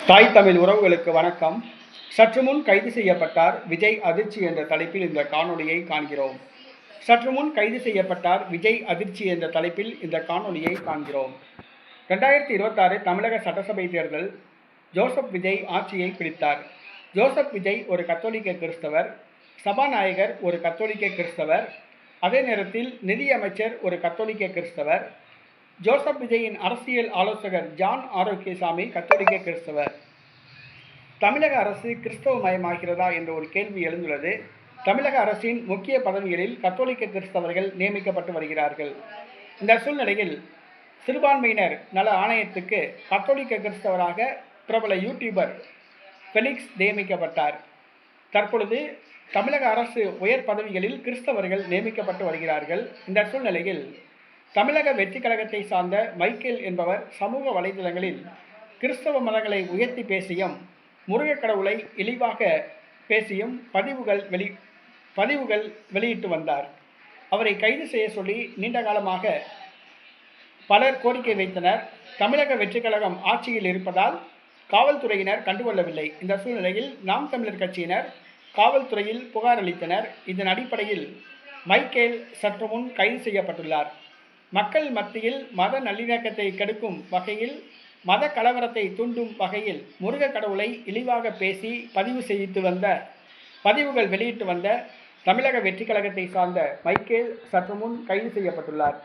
தாய் தமிழ் உறவுகளுக்கு வணக்கம். சற்று முன் கைது செய்யப்பட்டார் விஜய் அதிர்ச்சி என்ற தலைப்பில் இந்த காணொலியை காண்கிறோம். சற்று முன் கைது செய்யப்பட்டார் விஜய் அதிர்ச்சி என்ற தலைப்பில் இந்த காணொலியை காண்கிறோம். 2026 தமிழக சட்டசபை தேர்தல் ஜோசப் விஜய் ஆட்சியை பிடித்தார். ஜோசப் விஜய் ஒரு கத்தோலிக்க கிறிஸ்தவர், சபாநாயகர் ஒரு கத்தோலிக்க கிறிஸ்தவர், அதே நேரத்தில் நிதியமைச்சர் ஒரு கத்தோலிக்க கிறிஸ்தவர், ஜோசப் விஜயின் அரசியல் ஆலோசகர் ஜான் ஆரோக்கியசாமி கத்தோலிக்க கிறிஸ்தவர். தமிழக அரசு கிறிஸ்தவ மயமாகிறதா என்ற ஒரு கேள்வி எழுந்துள்ளது. தமிழக அரசின் முக்கிய பதவிகளில் கத்தோலிக்க கிறிஸ்தவர்கள் நியமிக்கப்பட்டு வருகிறார்கள். இந்த சூழ்நிலையில் சிறுபான்மையினர் நல ஆணையத்துக்கு கத்தோலிக்க கிறிஸ்தவராக பிரபல யூடியூபர் ஃபெலிக்ஸ் நியமிக்கப்பட்டார். தற்பொழுது தமிழக அரசு உயர் பதவிகளில் கிறிஸ்தவர்கள் நியமிக்கப்பட்டு வருகிறார்கள். இந்த சூழ்நிலையில் தமிழக வெற்றி கழகத்தை சார்ந்த மைக்கேல் என்பவர் சமூக வலைதளங்களில் கிறிஸ்தவ மதங்களை உயர்த்தி பேசியும் முருகக் கடவுளை இழிவாக பேசியும் பதிவுகள் வெளியிட்டு வந்தார். அவரை கைது செய்ய சொல்லி நீண்ட காலமாக பலர் கோரிக்கை வைத்தனர். தமிழக வெற்றி கழகம் ஆட்சியில் இருப்பதால் காவல்துறையினர் கண்டுகொள்ளவில்லை. இந்த சூழ்நிலையில் நாம் தமிழர் கட்சியினர் காவல்துறையில் புகார் அளித்தனர். இதன் அடிப்படையில் மைக்கேல் சற்று முன் கைது செய்யப்பட்டுள்ளார். மக்கள் மத்தியில் மத நல்லிணக்கத்தை கெடுக்கும் வகையில், மத கலவரத்தை தூண்டும் வகையில் முருகக் கடவுளை இழிவாக பேசி பதிவுகள் வெளியிட்டு வந்த தமிழக வெற்றி கழகத்தை சார்ந்த மைக்கேல் சற்று முன் கைது செய்யப்பட்டுள்ளார்.